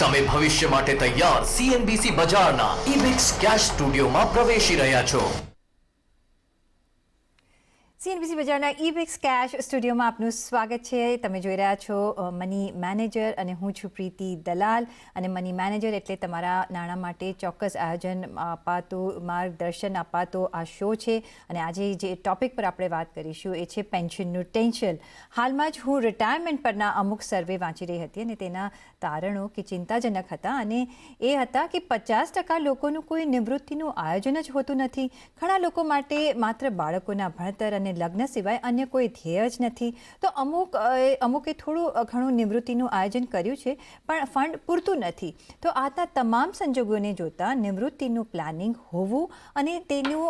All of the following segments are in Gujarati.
તમે ભવિષ્ય માટે તૈયાર સીએનબીસી બજારના ઇબિક્સ કેશ સ્ટુડિયોમાં પ્રવેશી રહ્યા છો. સીએનબીસી બજારના ઇબિક્સ કેશ સ્ટુડિયોમાં આપનું સ્વાગત છે. તમે જોઈ રહ્યા છો મની મેનેજર અને હું છું પ્રીતિ દલાલ. અને મની મેનેજર એટલે તમારા નાણાં માટે ચોક્કસ આયોજન અપાતું, માર્ગદર્શન અપાતો આ શો છે. અને આજે જે ટોપિક પર આપણે વાત કરીશું એ છે પેન્શનનું ટેન્શન. હાલમાં જ હું રિટાયરમેન્ટ પરના અમુક સર્વે વાંચી રહી હતી અને તેના તારણો કે ચિંતાજનક હતા. અને એ હતા કે 50% લોકોનું કોઈ નિવૃત્તિનું આયોજન જ હોતું નથી. ઘણા લોકો માટે માત્ર બાળકોના ભણતર અને લગ્ન સિવાય અન્ય કોઈ ધ્યેય જ નથી. તો અમુકે થોડું ઘણું નિવૃત્તિનું આયોજન કર્યું છે પણ ફંડ પૂરતું નથી. તો આના તમામ સંજોગોને જોતા નિવૃત્તિનું પ્લાનિંગ હોવું અને તેનું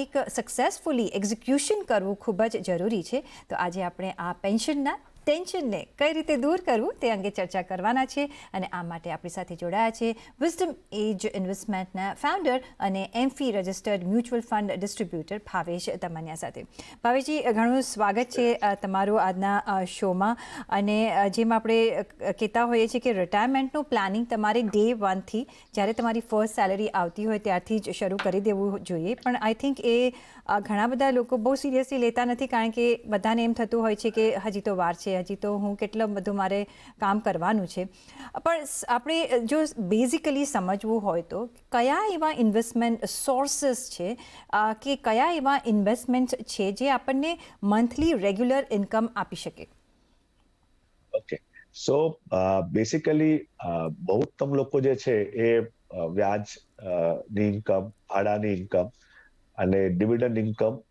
એક સક્સેસફુલી એક્ઝિક્યુશન કરવું ખૂબ જ જરૂરી છે. તો આજે આપણે આ પેન્શનના ટેન્શનને કઈ રીતે દૂર કરવું તે અંગે ચર્ચા કરવાના છે. અને આ માટે આપણી સાથે જોડાયા છે વિઝડમ એજ ઇન્વેસ્ટમેન્ટના ફાઉન્ડર અને AMFI registered mutual fund distributor Bhavesh Tamaniya સાથે. ભાવેશજી, ઘણું સ્વાગત છે તમારું આજના શોમાં. અને જેમ આપણે કહેતા હોઈએ છીએ કે રિટાયરમેન્ટનું પ્લાનિંગ તમારે ડે 1થી જ્યારે તમારી ફર્સ્ટ સેલરી આવતી હોય ત્યારથી જ શરૂ કરી દેવું જોઈએ. પણ આઈ થિંક એ ઘણા બધા લોકો બહુ સિરિયસલી લેતા નથી, કારણ કે બધાને એમ થતું હોય છે કે હજી તો વાર છે, હજી તો હું કેટલું બધું મારે કામ કરવાનું છે. પણ આપણે જો બેઝિકલી સમજવું હોય તો કયા એવા ઇન્વેસ્ટમેન્ટ સોર્સિસ છે કે કયા એવા ઇન્વેસ્ટમેન્ટ છે જે આપણને મંથલી રેગ્યુલર ઇન્કમ આપી શકે? ઓકે, સો બેસિકલી બહુત્તમ લોકો જે છે એ વ્યાજની ઇન્કમ, ભાડાની ઇન્કમ અને ડિવિડન્ડ ઇન્કમ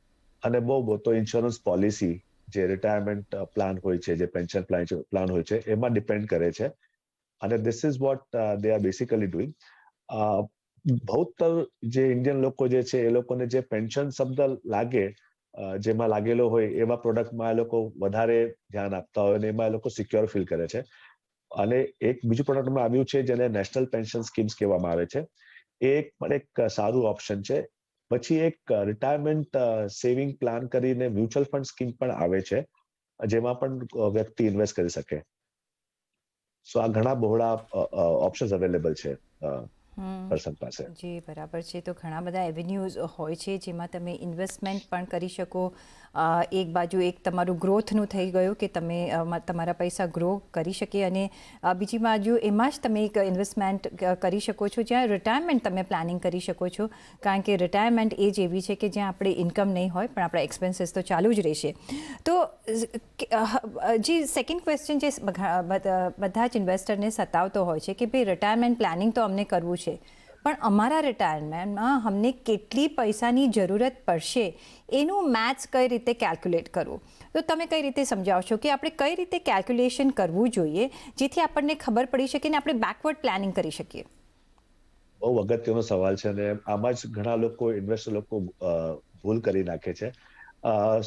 અને બહુ તો ઇન્સ્યોરન્સ પોલિસી જે રિટાયરમેન્ટ પ્લાન હોય છે, જે પેન્શન પ્લાન હોય છે, એમાં ડિપેન્ડ કરે છે. અને this is what they are basically doing. બહુતર જે ઇન્ડિયન લોકો જે છે એ લોકોને જે પેન્શન શબ્દ લાગે, જેમાં લાગેલો હોય એવા પ્રોડક્ટમાં એ લોકો વધારે ધ્યાન આપતા હોય અને એમાં એ લોકો સિક્યોર ફીલ કરે છે. અને એક બીજું પ્રોડક્ટમાં આવ્યું છે જેને નેશનલ પેન્શન સ્કીમ્સ કહેવામાં આવે છે. એ પણ એક સારું ઓપ્શન છે. પછી એક રિટાયરમેન્ટ સેવિંગ પ્લાન કરીને મ્યુચ્યુઅલ ફંડ સ્કીમ પણ આવે છે, જેમાં પણ વ્યક્તિ ઇન્વેસ્ટ કરી શકે. સો આ ઘણા બહોળા ઓપ્શન્સ અવેલેબલ છે પર્સન પાસે. જી, બરાબર છે. તો ઘણા બધા એવેન્યુઝ હોય છે જેમાં તમે ઇન્વેસ્ટમેન્ટ પણ કરી શકો. એક બાજુ એક તમારું ગ્રોથનું થઈ ગયું કે તમે તમારા પૈસા ગ્રો કરી શકે, અને બીજી બાજુ એમાં જ તમે એક ઇન્વેસ્ટમેન્ટ કરી શકો છો જ્યાં રિટાયરમેન્ટ તમે પ્લાનિંગ કરી શકો છો. કારણ કે રિટાયરમેન્ટ એ જ એવી છે કે જ્યાં આપણે ઇન્કમ નહીં હોય પણ આપણા એક્સપેન્સીસ તો ચાલુ જ રહેશે. તો જે સેકન્ડ ક્વેશ્ચન જે બધા જ ઇન્વેસ્ટરને સતાવતો હોય છે કે ભાઈ રિટાયરમેન્ટ પ્લાનિંગ તો અમને કરવું છે, પણ અમારા રિટાયરમેન્ટમાં અમને કેટલી પૈસાની જરૂરત પડશે એનું મેથ્સ કઈ રીતે કેલ્ક્યુલેટ કરવું. તો તમે કઈ રીતે સમજાવશો કે આપણે કઈ રીતે કેલ્ક્યુલેશન કરવું જોઈએ જેથી આપણને ખબર પડી શકે ને આપણે બેકવર્ડ પ્લાનિંગ કરી શકીએ? બહુ અગત્યનો સવાલ છે અને આમાં જ ઘણા લોકો, ઇન્વેસ્ટર લોકો ભૂલ કરી નાખે છે.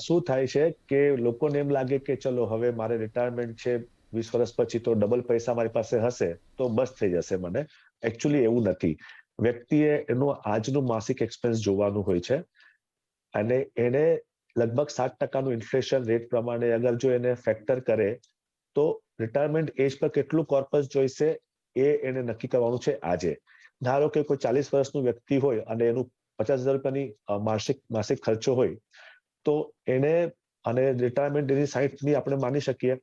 શું થાય છે કે લોકોને એમ લાગે કે ચલો હવે મારે રિટાયરમેન્ટ છે, 20 વર્ષ પછી તો ડબલ પૈસા મારી પાસે હશે તો બસ થઈ જશે મને. એકચ્યુઅલી એવું નથી. વ્યક્તિએ એનું આજનું માસિક એક્સપેન્સ જોવાનું હોય છે અને એને લગભગ 7% ઇન્ફ્લેશન રેટ પ્રમાણે અગર જો એને ફેક્ટર કરે તો રિટાયરમેન્ટ એજ પર કેટલું કોર્પસ જોઈશે એ એને નક્કી કરવાનું છે આજે. ધારો કે કોઈ 40 વર્ષનું વ્યક્તિ હોય અને એનું 50,000 રૂપિયાની માસિક ખર્ચો હોય, તો એને અને રિટાયરમેન્ટ એની 60ની આપણે માની શકીએ,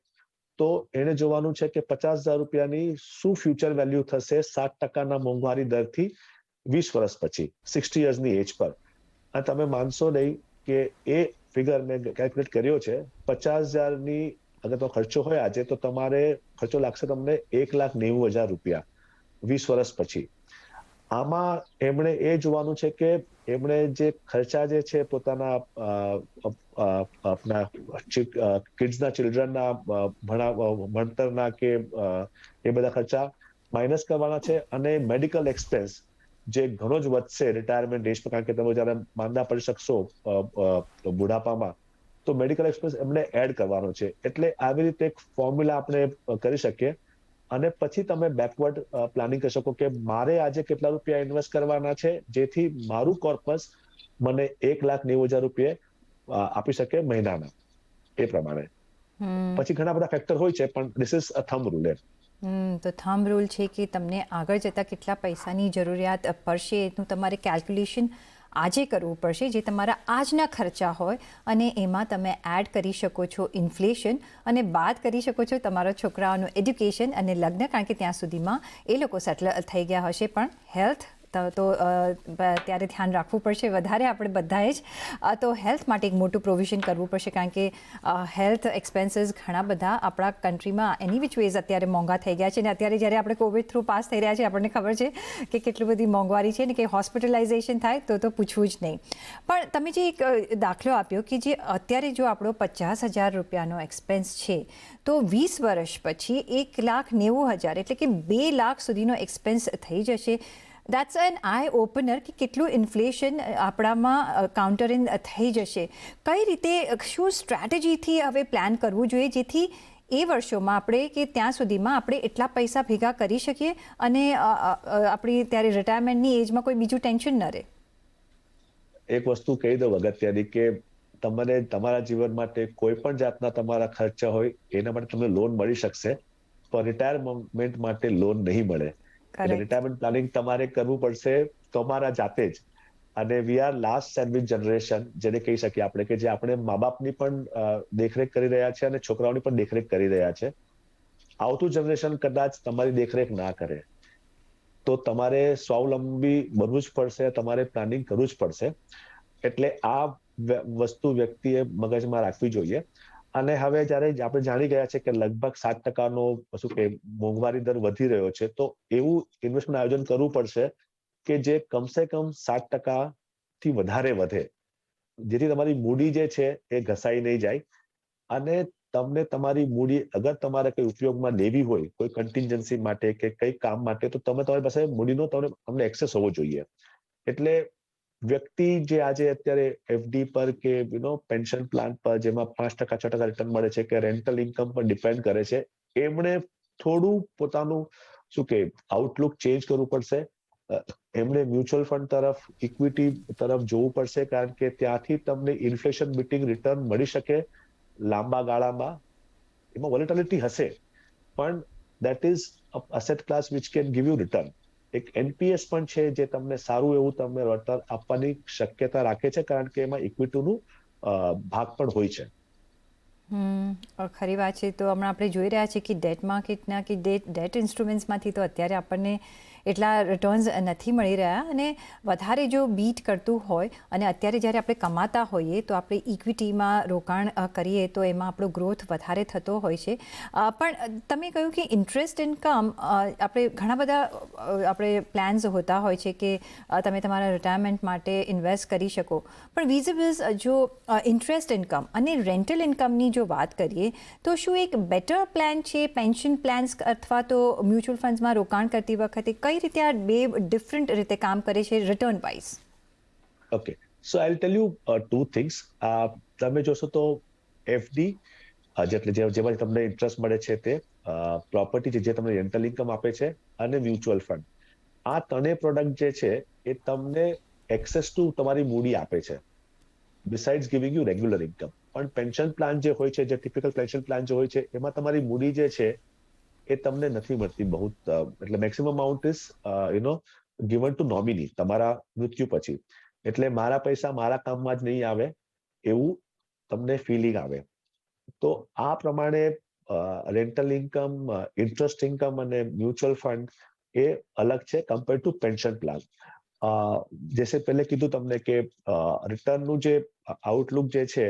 તો એને જોવાનું છે કે 50,000 રૂપિયાની શું ફ્યુચર વેલ્યુ થશે 7%ના મોંઘવારી દરથી 20 વર્ષ પછી, 60 યર્સની એજ પર. અને તમે માનશો નહીં કે એ ફિગર મેં કેલ્ક્યુલેટ કર્યો છે. 50,000ની અગર તો ખર્ચો હોય આજે તો તમારે ખર્ચો લાગશે તમને 1,90,000 રૂપિયા 20 વર્ષ પછી. આમાં એમણે એ જોવાનું છે કે એમણે જે ખર્ચા જે છે પોતાના આપના કિડ્સના, ચિલ્ડ્રનના ભણતરના કે એ બધા ખર્ચા માઇનસ કરવાના છે. અને મેડિકલ એક્સપેન્સ જે ઘણો જ વધશે રિટાયરમેન્ટ એજ પર, કારણ કે તમે જયારે માંદા પડી શકશો બુઢાપામાં, તો મેડિકલ એક્સપેન્સ એમને એડ કરવાનો છે. એટલે આવી રીતે એક ફોર્મ્યુલા આપણે કરી શકીએ અને પછી તમે બેકવર્ડ પ્લાનિંગ કરી શકો કે મારે આજે કેટલા રૂપિયા ઇન્વેસ્ટ કરવાના છે જેથી મારું કોર્પસ મને 1,90,000 રૂપિયા આપી શકે મહિનાના. એ પ્રમાણે પછી ઘણા બધા ફેક્ટર હોય છે પણ this is a thumb rule. તો થંબ રૂલ છે કે તમને આગળ જતાં કેટલા પૈસાની જરૂરિયાત પડશે એનું તમારે કેલ્ક્યુલેશન આજે કરવું પડશે, જે તમારા આજના ખર્ચા હોય અને એમાં તમે એડ કરી શકો છો ઇન્ફ્લેશન અને બાદ કરી શકો છો તમારા છોકરાઓનું એડ્યુકેશન અને લગ્ન, કારણ કે ત્યાં સુધીમાં એ લોકો સેટલ થઈ ગયા હશે. પણ હેલ્થ તો ત્યારે ધ્યાન રાખવું પડશે વધારે આપણે બધાએ જ. તો હેલ્થ માટે એક મોટું પ્રોવિઝન કરવું પડશે, કારણ કે હેલ્થ એક્સપેન્સીસ ઘણા બધા આપણા કન્ટ્રીમાં એની વિચ વેઝ અત્યારે મોંઘા થઈ ગયા છે. અને અત્યારે જ્યારે આપણે કોવિડ થ્રુ પાસ થઈ રહ્યા છીએ આપણને ખબર છે કે કેટલી બધી મોંઘવારી છે ને કે હોસ્પિટલાઇઝેશન થાય તો પૂછવું જ નહીં. પણ તમે જે એક દાખલો આપ્યો કે જે અત્યારે જો આપણો 50,000 રૂપિયાનો એક્સપેન્સ છે તો 20 વર્ષ પછી 1,90,000 એટલે કે 2 લાખ સુધીનો એક્સપેન્સ થઈ જશે. દેટ્સ એન આઈ ઓપનર કે કેટલું ઇન્ફ્લેશન આપણામાં કાઉન્ટર ઇન થઈ જશે. કઈ રીતે, શું સ્ટ્રેટેજીથી હવે પ્લાન કરવું જોઈએ જેથી એ વર્ષોમાં આપણે કે ત્યાં સુધીમાં આપણે એટલા પૈસા ભેગા કરી શકીએ અને આપણી ત્યારે રિટાયરમેન્ટની એજમાં કોઈ બીજું ટેન્શન ન રહે? એક વસ્તુ કહી દઉં અગત્યની કે તમને તમારા જીવન માટે કોઈ પણ જાતના તમારા ખર્ચા હોય એના માટે તમને લોન મળી શકશે, પણ રિટાયરમેન્ટ માટે લોન નહીં મળે. એટલે રિટાયરમેન્ટ પ્લાનિંગ તમારે કરવું પડશે તમારા જાતે જ. અને we are last sandwich generation જેને કહી શકીએ આપણે, કે જે આપણે મા બાપની પણ દેખરેખ કરી રહ્યા છે અને છોકરાઓની પણ દેખરેખ કરી રહ્યા છે. આવતું જનરેશન કદાચ તમારી દેખરેખ ના કરે તો તમારે સ્વાવલંબી બનવું જ પડશે, તમારે પ્લાનિંગ કરવું જ પડશે. એટલે આ વસ્તુ વ્યક્તિએ મગજમાં રાખવી જોઈએ. અને હવે જયારે આપણે જાણી ગયા છે કે લગભગ 7% શું કે મોંઘવારી દર વધી રહ્યો છે, તો એવું ઇન્વેસ્ટમેન્ટ આયોજન કરવું પડશે કે જે કમસે કમ 7% થી વધારે વધે, જેથી તમારી મૂડી જે છે એ ઘસાઈ નહીં જાય. અને તમને તમારી મૂડી અગર તમારે કોઈ ઉપયોગમાં લેવી હોય, કોઈ કન્ટિન્જન્સી માટે કે કઈ કામ માટે, તો તમારી પાસે મૂડીનો તમને એક્સેસ હોવો જોઈએ. એટલે વ્યક્તિ જે આજે અત્યારે એફડી પર કે પેન્શન પ્લાન પર જેમાં 5% 6% રિટર્ન મળે છે કે રેન્ટલ ઇન્કમ પર ડિપેન્ડ કરે છે, એમણે થોડું પોતાનું શું કે આઉટલુક ચેન્જ કરવું પડશે. એમણે મ્યુચ્યુઅલ ફંડ તરફ, ઇક્વિટી તરફ જોવું પડશે, કારણ કે ત્યાંથી તમને ઇન્ફ્લેશન બીટિંગ રિટર્ન મળી શકે લાંબા ગાળામાં. એમાં વોલેટિલિટી હશે પણ that is asset class which can give you return. એક એનપીએસ પણ છે જે તમને સારું એવું તમને વળતર આપવાની શક્યતા રાખે છે, કારણ કે એમાં ઇક્વિટીનું ભાગ પણ હોય છે. ખરી વાત છે. તો હમણાં આપણે જોઈ રહ્યા છીએ કે ડેટ માર્કેટના કે ડેટ ઇન્સ્ટ્રુમેન્ટ્સમાંથી તો અત્યારે આપણને એટલા રિટર્ન્સ નથી મળી રહ્યા, અને વધારે જો બીટ કરતું હોય અને અત્યારે જ્યારે આપણે કમાતા હોઈએ તો આપણે ઇક્વિટીમાં રોકાણ કરીએ તો એમાં આપણો ગ્રોથ વધારે થતો હોય છે. પણ તમે કહ્યું કે ઇન્ટરેસ્ટ ઇન્કમ, આપણે ઘણા બધા આપણે પ્લાન્સ હોતા હોય છે કે તમે તમારા રિટાયરમેન્ટ માટે ઇન્વેસ્ટ કરી શકો, પણ વીઝ જો ઇન્ટરેસ્ટ ઇન્કમ અને રેન્ટલ ઇન્કમની જો વાત કરીએ તો શું એક બેટર પ્લાન છે પેન્શન પ્લાન્સ અથવા તો મ્યુચ્યુઅલ ફંડ્સમાં રોકાણ કરતી વખતે? કઈ રીતે આ બે ડિફરન્ટ રીતે કામ કરે છે return wise? Okay, so I will tell you two things. તમે જોશો તો એફડી જેમાં તમને ઇન્ટરેસ્ટ મળે છે તે, પ્રોપર્ટી જે તમને રેન્ટલ ઇન્કમ આપે છે, અને મ્યુચ્યુઅલ ફંડ, આ ત્રણેય પ્રોડક્ટ જે છે એ તમને એક્સેસ ટુ તમારી મૂડી આપે છે, besides giving you regular income. પણ પેન્શન પ્લાન જે હોય છે, જે ટિપિકલ પેન્શન પ્લાન જે હોય છે, એમાં તમારી મૂડી જે છે એ તમને નથી મળતી બહુ. એટલે maximum amount is given to nominee તમારા મૃત્યુ પછી. એટલે મારા પૈસા મારા કામમાં જ નહીં આવે એવું તમને ફિલિંગ આવે. તો આ પ્રમાણે રેન્ટલ ઇન્કમ, ઇન્ટરેસ્ટ ઇન્કમ અને મ્યુચ્યુઅલ ફંડ એ અલગ છે કમ્પેર ટુ પેન્શન પ્લાન. જેસે પહેલે કીધું તમને કે રિટર્નનું જે આઉટલુક જે છે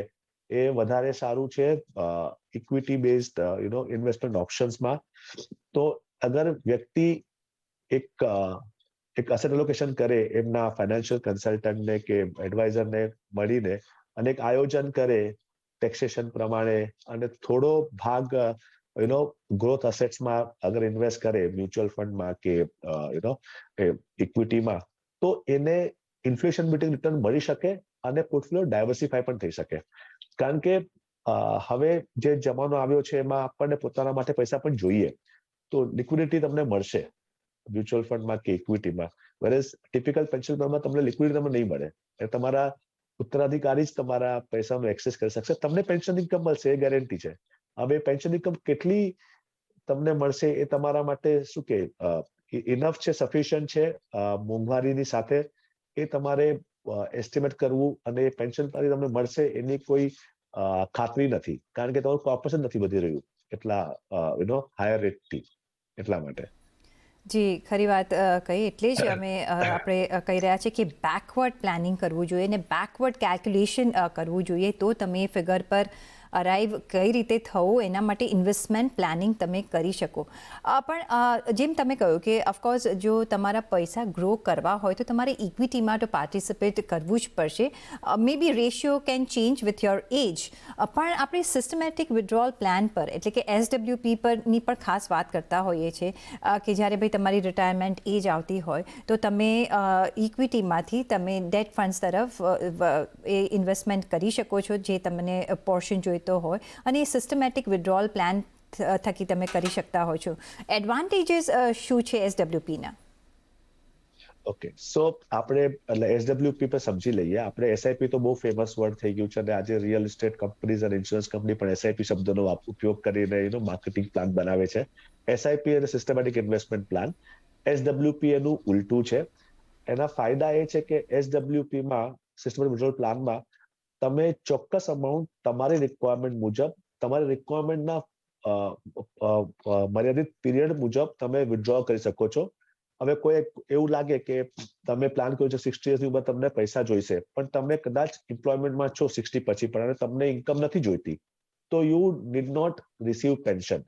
એ વધારે સારું છે ઇક્વિટી બેઝડ ઇન્વેસ્ટમેન્ટ ઓપ્શન્સમાં. તો અગર વ્યક્તિ એક અસેટ એલોકેશન કરે એમના ફાઇનાન્શિયલ કન્સલ્ટન્ટને કે એડવાઇઝરને મળીને, અને એક આયોજન કરે ટેક્સેશન પ્રમાણે, અને થોડો ભાગ ગ્રોથ અસેટ્સમાં અગર ઇન્વેસ્ટ કરે, મ્યુચ્યુઅલ ફંડમાં કે ઇક્વિટીમાં, તો એને ઇન્ફ્લેશન બીટિંગ રિટર્ન મળી શકે અને પોર્ટફોલિયો ડાયવર્સિફાય પણ થઈ શકે. કારણ કે હવે જે જમાનો આવ્યો છે એમાં આપણને પોતાના માટે પૈસા પણ જોઈએ, તો લિક્વિડિટી તમને મળશે મ્યુચ્યુઅલ ફંડમાં કે ઇક્વિટીમાં. વેરેઝ ટિપિકલ પેન્શન પ્લાનમાં તમને લિક્વિડિટી તમને નહીં મળે, એ તમારા ઉત્તરાધિકારી જ તમારા પૈસાનો એક્સેસ કરી શકશે. તમને પેન્શન ઇન્કમ મળશે એ ગેરંટી છે. હવે પેન્શન ઇન્કમ કેટલી તમને મળશે એ તમારા માટે શું કે ઇનફ છે, સફિશિયન્ટ છે, મોંઘવારીની સાથે એ તમારે એસ્ટિમેટ કરવું, અને એ પેન્શન તમને મળશે એની કોઈ ખાતરી નથી, કારણ કે તમારું કોર્પોરેશન નથી વધી રહ્યું એટલા હાયર રેટથી, એટલા માટે. જી, ખરી વાત કહી. એટલે જ અમે આપણે કહી રહ્યા છીએ કે બેકવર્ડ પ્લાનિંગ કરવું જોઈએ ને બેકવર્ડ કેલ્ક્યુલેશન કરવું જોઈએ, તો તમે ફિગર પર અરાઈવ કઈ રીતે થવું એના માટે ઇન્વેસ્ટમેન્ટ પ્લાનિંગ તમે કરી શકો. પણ જેમ તમે કહ્યું કે ઓફકોર્સ જો તમારા પૈસા ગ્રો કરવા હોય તો તમારે ઇક્વિટીમાં તો પાર્ટિસિપેટ કરવું જ પડશે. May be ratio can change with your age, પણ આપણે સિસ્ટમેટિક વિડ્રોઅલ પ્લાન પર એટલે કે SWP પરની પણ ખાસ વાત કરતા હોઈએ છીએ કે જ્યારે ભાઈ તમારી રિટાયરમેન્ટ એજ આવતી હોય તો તમે ઇક્વિટીમાંથી તમે ડેટ ફંડ્સ તરફ એ ઇન્વેસ્ટમેન્ટ કરી શકો છો, જે તમને પોર્શન જોઈતો હોય, અને સિસ્ટમેટિક વિડ્રોઅલ પ્લાન થકી તમે કરી શકતા હો છો. એડવાન્ટેજીસ શું છે SWPના? ઓકે, સો આપણે એટલે SWP પર સમજી લઈએ. આપણે SIP તો બહુ ફેમસ વર્ડ થઈ ગયું છે, અને આજે રિયલ એસ્ટેટ કંપનીઝ અને ઇન્સ્યોરન્સ કંપની પણ SIP શબ્દનો ઉપયોગ કરીને માર્કેટિંગ પ્લાન બનાવે છે. SIP એટલે સિસ્ટમેટિક ઇન્વેસ્ટમેન્ટ પ્લાન. SWP એનું ઉલટું છે. એના ફાયદા એ છે કે SWPમાં સિસ્ટમેટિક વિડ્રોઅલ પ્લાનમાં તમે ચોક્કસ અમાઉન્ટ તમારી રિક્વાયરમેન્ટ મુજબ, તમારી રિક્વાયરમેન્ટના મર્યાદિત પીરિયડ મુજબ તમે વિડ્રો કરી શકો છો. હવે કોઈ એવું લાગે કે તમે પ્લાન કર્યું છે 60 યર્સની ઉંમર તમને પૈસા જોઈશે, પણ તમે કદાચ એમ્પ્લોયમેન્ટમાં છો 60 પછી પણ, અને તમને ઇન્કમ નથી જોઈતી, તો you did not receive pension.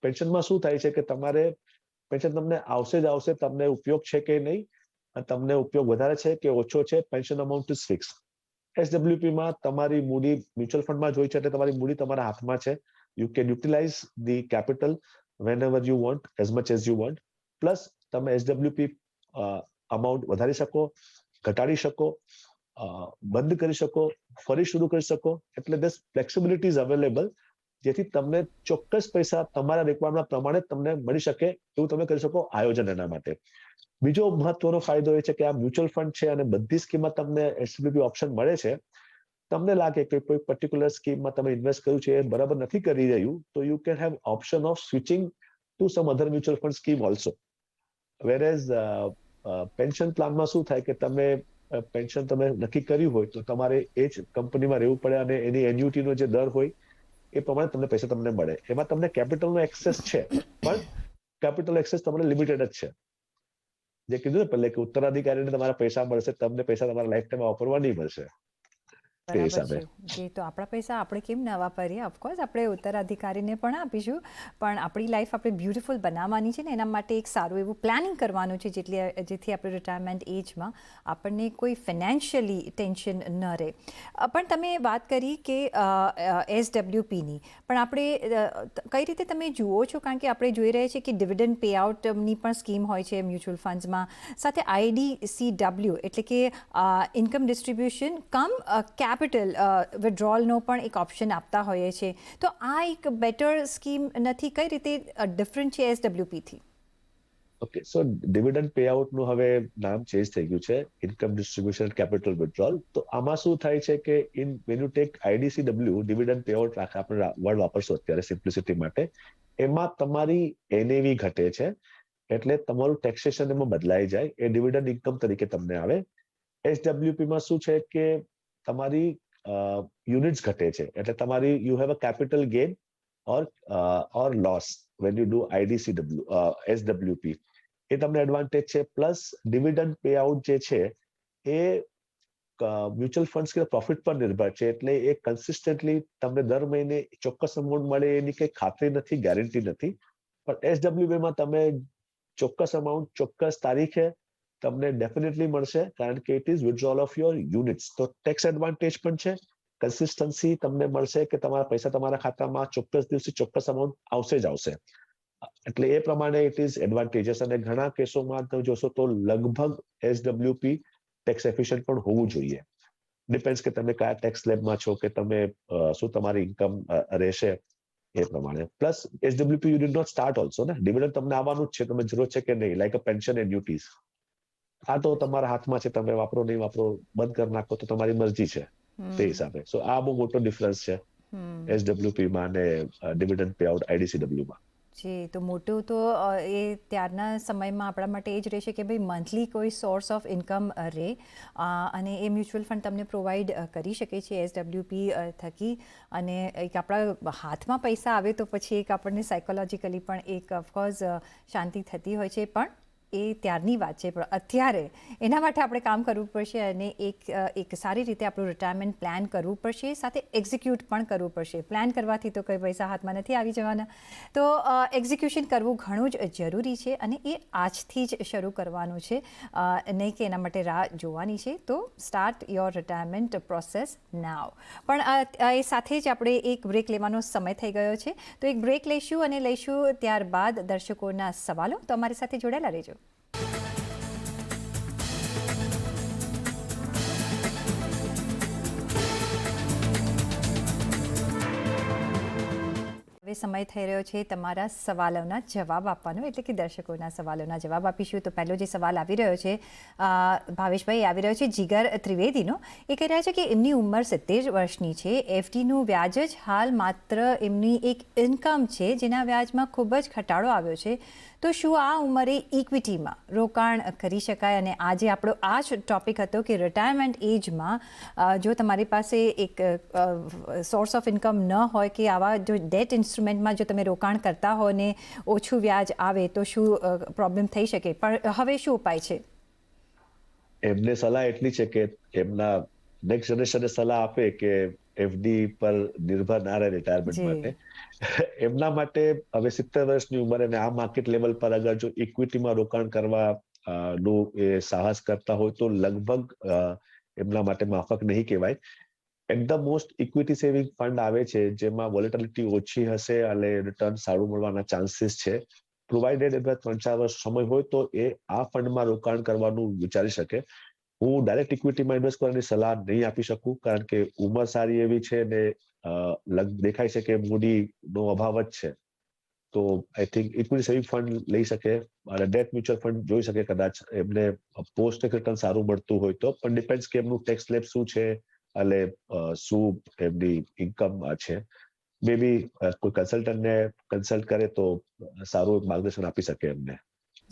પેન્શનમાં શું થાય છે કે તમારે પેન્શન તમને આવશે જ આવશે, તમને ઉપયોગ છે કે નહીં, તમને ઉપયોગ વધારે છે કે ઓછો છે, પેન્શન અમાઉન્ટ ઇઝ ફિક્સ. SWPમાં તમારી મૂડી મ્યુચ્યુઅલ ફંડમાં જોઈ છે, એટલે તમારી મૂડી તમારા હાથમાં છે. You can utilise the capital whenever you want, as much as you want. Plus તમે SWP અમાઉન્ટ વધારી શકો, ઘટાડી શકો, બંધ કરી શકો, ફરી શરૂ કરી શકો. એટલે this flexibility is available, જેથી તમને ચોક્કસ પૈસા તમારા રિક્વાયરમેન્ટ પ્રમાણે તમને મળી શકે એવું તમે કરી શકો આયોજન એના માટે. બીજો મહત્વનો ફાયદો એ છે કે આ મ્યુચ્યુઅલ ફંડ છે અને બધી સ્કીમમાં તમને SWP ઓપ્શન મળે છે. તમને લાગે કે કોઈ પર્ટિક્યુલર સ્કીમમાં તમે ઇન્વેસ્ટ કર્યું છે એ બરાબર નથી કરી રહ્યું, તો you can have option of switching to some other mutual fund scheme also. Whereas pension પ્લાનમાં શું થાય કે તમે પેન્શન તમે નક્કી કર્યું હોય તો તમારે એ જ કંપનીમાં રહેવું પડે, અને એની એન્યુટીનો જે દર હોય એ પ્રમાણે તમને પૈસા તમને મળે. એમાં તમને કેપિટલનો એક્સેસ છે, પણ કેપિટલ એક્સેસ તમને લિમિટેડ જ છે. જે કીધું ને પહેલે કે ઉત્તરાધિકારીને તમારા પૈસા મળશે, તમને પૈસા તમારા લાઈફ ટાઈમ વાપરવા નહીં મળશે. બરાબર છે. જી, તો આપણા પૈસા આપણે કેમ ન વાપરીએ? ઓફકોર્સ આપણે ઉત્તરાધિકારીને પણ આપીશું, પણ આપણી લાઈફ આપણે બ્યુટિફુલ બનાવવાની છે ને, એના માટે એક સારું એવું પ્લાનિંગ કરવાનું છે, જેથી આપણે રિટાયરમેન્ટ એજમાં આપણને કોઈ ફિનાન્શિયલી ટેન્શન ન રહે. પણ તમે વાત કરી કે SWPની, પણ આપણે કઈ રીતે તમે જુઓ છો? કારણ કે આપણે જોઈ રહ્યા છીએ કે ડિવિડન્ડ પે આઉટની પણ સ્કીમ હોય છે મ્યુચ્યુઅલ ફંડ્સમાં, સાથે IDCW એટલે કે ઇન્કમ ડિસ્ટ્રીબ્યુશન કમ કેપિટલ વિડ્રોલનો પણ એક ઓપ્શન આપતા હોઈએ છીએ. તો આ એક બેટર સ્કીમ નથી? કઈ રીતે ડિફરન્ટ છે SWPથી? ઓકે, સો ડિવિડન્ડ પે આઉટનું હવે નામ ચેન્જ થઈ ગયું છે, ઇન્કમ ડિસ્ટ્રીબ્યુશન કેપિટલ વિડ્રોલ. તો આમાં શું થાય છે કે when you take IDCW, dividend pay out, આપણે વર્ડ વાપરશું અત્યારે સિમ્પ્લિસિટી માટે, એમાં તમારી NAV ઘટે છે, એટલે તમારું ટેક્સેશન એમાં બદલાઈ જાય, એ ડિવિડન્ડ ઇન્કમ તરીકે તમને આવે. SWPમાં શું છે કે તમારી યુનિટ્સ ઘટે છે, એટલે તમારી you have a capital gain or loss when you do SWP. એ તમને એડવાન્ટેજ છે. પ્લસ ડિવિડન્ડ પે આઉટ જે છે એ મ્યુચ્યુઅલ ફંડ્સ કે પ્રોફિટ પર નિર્ભર છે, એટલે એ કન્સિસ્ટન્ટલી તમને દર મહિને ચોક્કસ અમાઉન્ટ મળે એની કઈ ખાતરી નથી, ગેરંટી નથી. પણ SWPમાં તમે ચોક્કસ અમાઉન્ટ ચોક્કસ તારીખે તમને ડેફિનેટલી મળશે, કારણ કે it is withdrawal of your units. તો ટેક્સ એડવાન્ટેજ પણ છે, કન્સિસ્ટન્સી તમને મળશે કે તમારા પૈસા તમારા ખાતામાં ચોક્કસ દિવસે ચોક્કસ અમાઉન્ટ આવશે જ આવશે. એટલે એ પ્રમાણે ઇટ ઇઝ એડવાન્ટેજસ. અને ઘણા કેસોમાં તમે જોશો તો લગભગ SWP ટેક્સ એફિશિયન્ટ પણ હોવું જોઈએ. ડિપેન્ડ્સ કે તમે કયા ટેક્સ સ્લેબમાં છો, કે તમે શું તમારી ઇન્કમ રહેશે એ પ્રમાણે. Plus SWP you did not start also ને, ડિવિડન્ડ તમને આવવાનું જ છે, તમે જરૂર છે કે નહીં, લાઈક અ પેન્શન એન્યુટીઝ. આ તો તમારા હાથમાં છે, તમે વાપરો નહીં વાપરો, બંધ કરી નાખો તો તમારી મરજી છે તે હિસાબે. સો આ બહુ મોટો ડિફરન્સ છે SWPમાં અને ડિવિડન્ડ પે આઉટ IDCWમાં. જી, તો મોટું તો એ ત્યારના સમયમાં આપણા માટે એ જ રહેશે કે ભાઈ મંથલી કોઈ સોર્સ ઓફ ઇન્કમ રહે, અને એ મ્યુચ્યુઅલ ફંડ તમને પ્રોવાઈડ કરી શકે છે SWP થકી. અને એક આપણા હાથમાં પૈસા આવે તો પછી એક આપણને સાયકોલોજીકલી પણ એક ઓફકોર્સ શાંતિ થતી હોય છે. પણ એ ત્યારની વાત છે. પણ અત્યારે એના માટે આપણે કામ કરવું પડશે અને એક સારી રીતે આપણું રિટાયરમેન્ટ પ્લાન કરવું પડશે, સાથે એક્ઝિક્યુટ પણ કરવું પડશે. પ્લાન કરવાથી તો કંઈ પૈસા હાથમાં નથી આવી જવાના, તો એક્ઝિક્યુશન કરવું ઘણું જ જરૂરી છે અને એ આજથી જ શરૂ કરવાનું છે, નહીં કે એના માટે રાહ જોવાની છે. તો સ્ટાર્ટ યોર રિટાયરમેન્ટ પ્રોસેસ નાવ. પણ એ સાથે જ આપણે એક બ્રેક લેવાનો સમય થઈ ગયો છે, તો એક બ્રેક લઈશું અને લઈશું ત્યારબાદ દર્શકોના સવાલો. તો અમારી સાથે જોડાયેલા રહેજો. હવે સમય થઈ રહ્યો છે તમારા સવાલોના જવાબ આપવાનો, એટલે કે દર્શકોના સવાલોના જવાબ આપીશું. તો પહેલો જે સવાલ આવી રહ્યો છે ભાવેશભાઈ આવી રહ્યો છે જીગર ત્રિવેદીનો. એ કહી રહ્યા છે કે એમની ઉંમર 70 વર્ષની છે. એફડીનું વ્યાજ જ હાલ માત્ર એમની એક ઇન્કમ છે, જેના વ્યાજમાં ખૂબ જ ઘટાડો આવ્યો છે. તો શું આ ઉંમરે ઇક્વિટીમાં રોકાણ કરી શકાય? અને આજે આપણો આ જ ટોપિક હતો કે રિટાયરમેન્ટ એજમાં જો તમારી પાસે એક સોર્સ ઓફ ઇન્કમ ન હોય કે આવા જો ડેટ ઇન્સ્ટ્રુમેન્ટમાં જો તમે રોકાણ કરતા હો ને ઓછું વ્યાજ આવે તો શું પ્રોબ્લેમ થઈ શકે? પણ હવે શું ઉપાય છે? એમને સલાહ એટલી છે કે એમના નેક્સ્ટ જનરેશનને સલાહ આપે કે એફડી પર નિર્ભર ના રહે રિટાયરમેન્ટ માટે. એમના માટે હવે 70 વર્ષની ઉંમરે અને આ માર્કેટ લેવલ પર અગર જો ઇક્વિટીમાં રોકાણ કરવા નું એ સાહસ કરતા હોય તો લગભગ એમના માટે માફક નહીં કહેવાય. At the most equity saving fund આવે છે જેમાં વોલેટિલિટી ઓછી હશે અને રિટર્ન સારું મળવાના ચાન્સીસ છે. પ્રોવાઇડેડ એમાં 3-4 વર્ષ સમય હોય તો એ આ ફંડમાં રોકાણ કરવાનું વિચારી શકે. હું ડાયરેક્ટ ઇક્વિટીમાં ઇન્વેસ્ટ કરવાની સલાહ નહીં આપી શકું, કારણ કે ઉંમર સારી એવી છે ને દેખાય છે કે મૂડીનો અભાવ જ છે. તો I think equity saving fund લઈ શકે અને ડેટ મ્યુચ્યુઅલ ફંડ જોઈ શકે કદાચ એમને પોસ્ટ રિટર્ન સારું મળતું હોય તો. પણ ડિપેન્ડ્સ કે એમનું ટેક્સ સ્લેબ શું છે અને શું એમની ઇન્કમ છે. મે બી કોઈ કન્સલ્ટન્ટને કન્સલ્ટ કરે તો સારું માર્ગદર્શન આપી શકે એમને.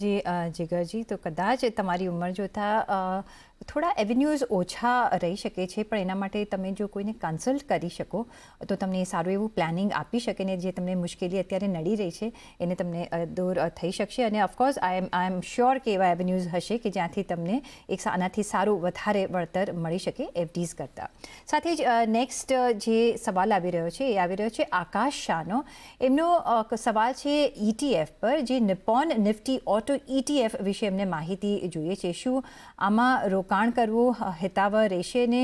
જી જીગરજી, તો કદાચ તમારી ઉંમર જોતાં થોડા એવેન્યુઝ ઓછા રહી શકે છે, પણ એના માટે તમે જો કોઈને કન્સલ્ટ કરી શકો તો તમને સારું એવું પ્લાનિંગ આપી શકે ને જે તમને મુશ્કેલી અત્યારે નડી રહી છે એને તમને દૂર થઈ શકશે. અને ઓફકોર્સ આઈ એમ શ્યોર કે એવા એવેન્યુઝ હશે કે જ્યાંથી તમને એક આનાથી સારું વધારે વળતર મળી શકે એફડીઝ કરતાં. સાથે જ નેક્સ્ટ જે સવાલ આવી રહ્યો છે એ આવી રહ્યો છે આકાશ શાહનો. એમનો સવાલ છે ETF પર, જે નિપ્પોન નિફ્ટી ઓટો ETF વિશે એમને માહિતી જોઈએ છે. શું આમાં રોકાણ કરવું હિતાવહ રહેશે ને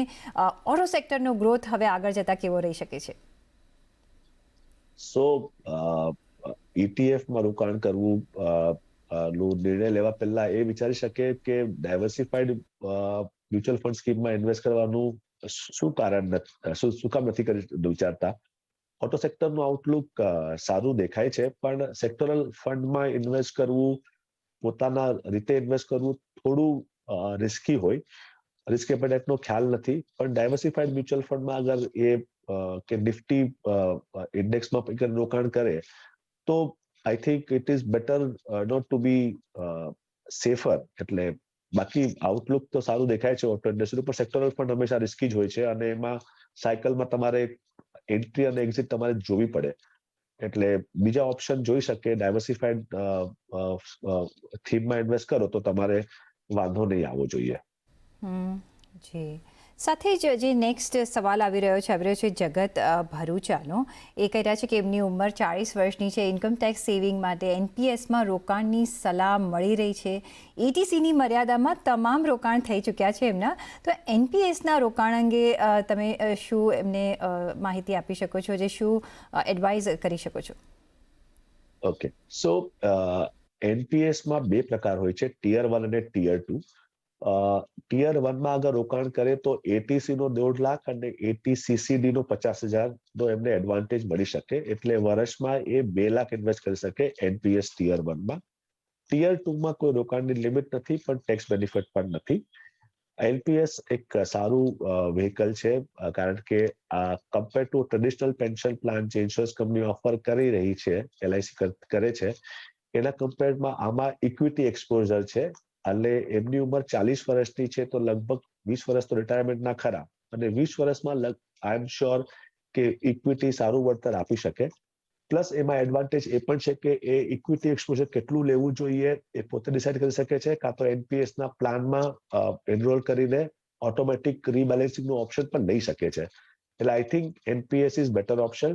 ઓટો સેક્ટરનો ગ્રોથ હવે આગળ જતા કેવો રહી શકે છે? સો ETF માં રોકાણ કરવું નું નિર્ણય લેવા પહેલા એ વિચારી શકે કે ડાયવર્સિફાઈડ મ્યુચ્યુઅલ ફંડ સ્કીમમાં ઇન્વેસ્ટ કરવાનું શું કારણ શું કામ નથી કરી વિચારતા. ઓટો સેક્ટરનું આઉટલુક સારું દેખાય છે, પણ સેક્ટરલ ફંડમાં ઇન્વેસ્ટ કરવું, પોતાના રીતે ઇન્વેસ્ટ કરવું થોડું રિસ્કી હોય. રિસ્ક એપેટાઇટનો ખ્યાલ નથી. પણ ડાયવર્સિફાઈડ મ્યુચ્યુઅલ ફંડમાં અગર એ કે નિફ્ટી ઇન્ડેક્સમાં રોકાણ કરે તો I think it is better not to be safer. એટલે બાકી આઉટલુક તો સારું દેખાય છે ઓટો ઇન્ડસ્ટ્રી પર. સેક્ટરલ ફંડ હંમેશા રિસ્કી જ હોય છે અને એમાં સાયકલમાં તમારે એન્ટ્રી અને એક્ઝિટ તમારે જોવી પડે. એટલે બીજા ઓપ્શન જોઈ શકે. ડાયવર્સિફાઈડ થીમમાં ઇન્વેસ્ટ કરો તો તમારે વાંધો નહીં આવવો જોઈએ. જી, સાથે જ જે નેક્સ્ટ સવાલ આવી રહ્યો છે જગત ભરૂચાનો. એ કહી રહ્યા છે કે એમની ઉંમર 40 વર્ષની છે. ઇન્કમ ટેક્સ સેવિંગ માટે એનપીએસમાં રોકાણની સલાહ મળી રહી છે. ETCની મર્યાદામાં તમામ રોકાણ થઈ ચૂક્યા છે એમના. તો એનપીએસના રોકાણ અંગે તમે શું એમને માહિતી આપી શકો છો, જે શું એડવાઇઝ કરી શકો છો? ઓકે, સો એનપીએસમાં 2 પ્રકાર હોય છે, ટિયર 1 અને ટિયર 2. ટિયર 1 માં અગર રોકાણ કરે તો એટીસી નો 1.5 લાખ અને એટીસીસીડી નો 50,000 નો એમને એડવાન્ટેજ મળી શકે. એટલે વર્ષમાં એ 2 લાખ ઇન્વેસ્ટ કરી શકે એનપીએસ ટિયર 1 માં. ટિયર 2 માં કોઈ રોકાણની લિમિટ નથી, પણ ટેક્સ બેનિફિટ પણ નથી. એનપીએસ એક સારું વ્હીકલ છે, કારણ કે compare to traditional pension plan જે ઇન્સ્યોરન્સ કંપની ઓફર કરી રહી છે, એલઆઈસી કરે છે, એના કમ્પેરમાં આમાં ઇક્વિટી એક્સપોઝર છે. એટલે એમની ઉંમર 40 વર્ષની છે તો લગભગ 20 વર્ષ તો રિટાયરમેન્ટના ખરા, અને 20 વર્ષમાં આઈ એમ શ્યોર કે ઇક્વિટી સારું વળતર આપી શકે. પ્લસ એમાં એડવાન્ટેજ એ પણ છે કે એ ઇક્વિટી એક્સપોઝર કેટલું લેવું જોઈએ એ પોતે ડિસાઇડ કરી શકે છે, કાં તો એનપીએસ ના પ્લાનમાં એનરોલ કરીને ઓટોમેટિક રીબેલેન્સિંગનો ઓપ્શન પણ લઈ શકે છે. એટલે I think NPS is better option.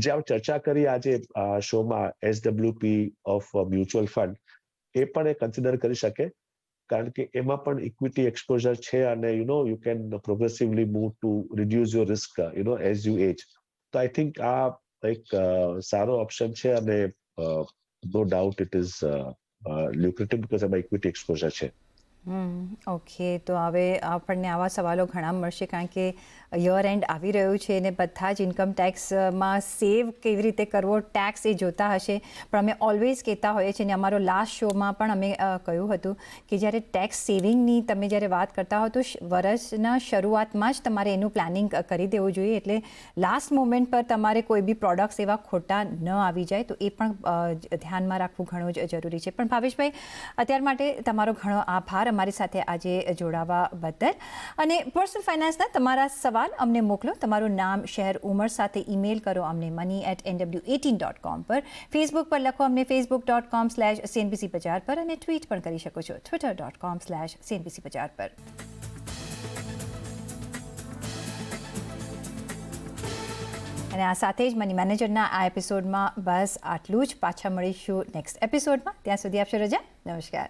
જે આપણે ચર્ચા કરી આજે શોમાં એસડબ્લ્યુપી ઓફ મ્યુચ્યુઅલ ફંડ, એ પણ એ કન્સિડર કરી શકે, કારણ કે એમાં પણ ઇક્વિટી એક્સપોઝર છે, અને you can progressively move to reduce your risk as you age. તો આઈ થિંક આ એક સારો ઓપ્શન છે, અને no doubt it is lucrative because એમાં ઇક્વિટી એક્સપોઝર છે. ઓકે, તો હવે આપણને આવા સવાલો ઘણા મળશે, કારણ કે યર એન્ડ આવી રહ્યું છે અને બધા જ ઇન્કમ ટેક્સમાં સેવ કેવી રીતે કરવો, ટેક્સ એ જોતા હશે. પણ અમે ઓલવેઝ કહેતા હોઈએ છીએ, અને અમારો લાસ્ટ શોમાં પણ અમે કહ્યું હતું કે જ્યારે ટેક્સ સેવિંગની તમે જ્યારે વાત કરતા હો તો વર્ષના શરૂઆતમાં જ તમારે એનું પ્લાનિંગ કરી દેવું જોઈએ, એટલે લાસ્ટ મોમેન્ટ પર તમારે કોઈ બી પ્રોડક્ટ્સ એવા ખોટા ન આવી જાય, તો એ પણ ધ્યાનમાં રાખવું ઘણું જ જરૂરી છે. પણ ભાવેશભાઈ, અત્યાર માટે તમારો ઘણો આભાર અમારી સાથે આજે જોડાવા બદલ. અને પર્સનલ ફાઇનાન્સના તમારા સવાલ અમને મોકલો. તમારું નામ, શહેર, ઉંમર સાથે ઈમેલ કરો અમને money@nw18.com પર. ફેસબુક પર લખો અમને facebook.com/CNBC બજાર પર, અને ટ્વીટ પણ કરી શકો છો twitter.com/CNBC બજાર પર. અને આ સાથે જ મની મેનેજરના આ એપિસોડમાં બસ આટલું જ. પાછા મળીશું નેક્સ્ટ એપિસોડમાં. ત્યાં સુધી આપશો રજા. નમસ્કાર.